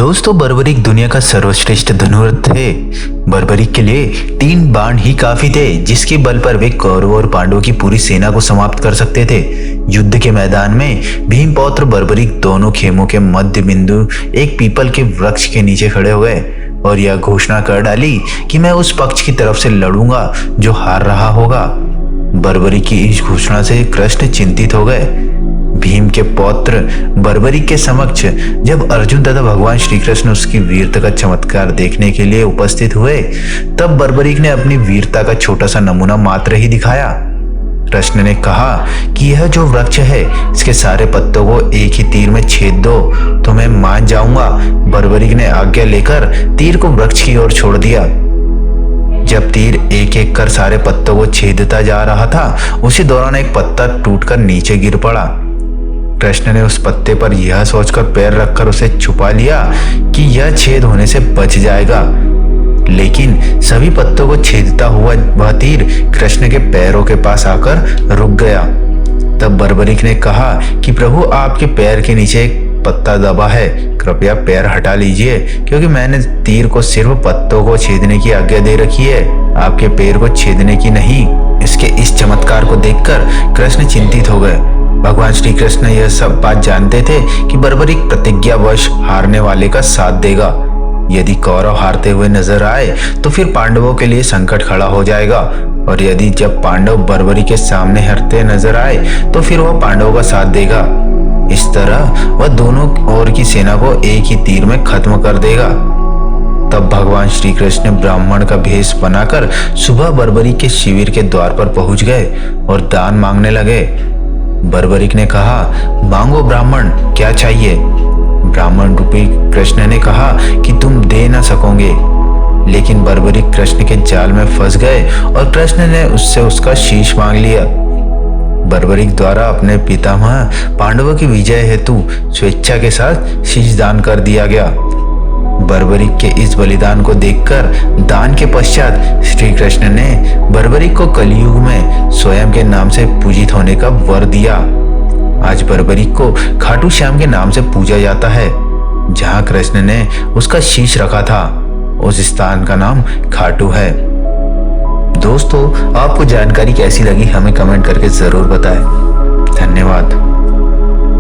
दोस्तों, बर्बरीक दुनिया का सर्वश्रेष्ठ धनुर्धर थे। बर्बरीक के लिए 3 बाण ही काफी थे, जिसके बल पर वे कौरवों और पांडवों की पूरी सेना को समाप्त कर सकते थे। युद्ध के मैदान में भीमपौत्र बर्बरीक दोनों खेमों के मध्य बिंदु एक पीपल के वृक्ष के नीचे खड़े हुए और यह घोषणा कर डाली कि मैं उस पक्ष की तरफ से लड़ूंगा जो हार रहा होगा। बर्बरीक की इस घोषणा से कृष्ण चिंतित हो गए। भीम के पौत्र बर्बरीक के समक्ष जब अर्जुन तथा भगवान श्री कृष्ण उसकी वीरता का चमत्कार देखने के लिए उपस्थित हुए, तब बर्बरीक ने अपनी वीरता का छोटा सा नमूना मात्र ही दिखाया। कृष्ण ने कहा कि यह जो वृक्ष है, इसके सारे पत्तों को एक ही तीर में छेद दो तो मैं मान जाऊंगा। बर्बरीक ने आज्ञा लेकर तीर को वृक्ष की ओर छोड़ दिया। जब तीर एक एक कर सारे पत्तों को छेदता जा रहा था, उसी दौरान एक पत्ता टूटकर नीचे गिर पड़ा। कृष्ण ने उस पत्ते पर यह सोचकर पैर रखकर उसे छुपा लिया कि यह छेद होने से बच जाएगा, लेकिन सभी पत्तों को छेदता हुआ वह तीर कृष्ण के पैरों के पास आकर रुक गया। तब बर्बरीक ने कहा कि प्रभु, आपके पैर के नीचे एक पत्ता दबा है, कृपया पैर हटा लीजिए, क्योंकि मैंने तीर को सिर्फ पत्तों को छेदने की आज्ञा दे रखी है, आपके पैर को छेदने की नहीं। इसके इस चमत्कार को देखकर कृष्ण चिंतित हो गए। भगवान श्री कृष्ण यह सब बात जानते थे कि बर्बरीक प्रतिज्ञावश हारने वाले का साथ देगा। यदि कौरव हारते हुए नजर आए तो फिर पांडवों के लिए संकट खड़ा हो जाएगा, और यदि जब पांडव बर्बरीक के सामने हारते नजर आए तो फिर वह पांडवों का साथ देगा। इस तरह वह दोनों ओर की सेना को एक ही तीर में खत्म कर देगा। तब भगवान श्री कृष्ण ब्राह्मण का भेष बनाकर सुबह बर्बरीक के शिविर के द्वार पर पहुंच गए और दान मांगने लगे। बर्बरीक ने कहा, मांगो ब्राह्मण, क्या चाहिए? ब्राह्मण रूपी कृष्ण ने कहा कि तुम दे न सकोगे, लेकिन बर्बरीक कृष्ण के जाल में फंस गए और कृष्ण ने उससे उसका शीश मांग लिया। बर्बरीक द्वारा अपने पितामह पांडवों की विजय हेतु स्वेच्छा के साथ शीश दान कर दिया गया। बर्बरीक के इस बलिदान को देखकर दान के पश्चात श्री कृष्ण ने बर्बरीक को कलयुग में स्वयं के नाम से पूजित होने का वर दिया। आज बर्बरीक को खाटू श्याम के नाम से पूजा जाता है। जहां कृष्ण ने उसका शीश रखा था, उस स्थान का नाम खाटू है। दोस्तों, आपको जानकारी कैसी लगी हमें कमेंट करके जरूर बताएं। धन्यवाद।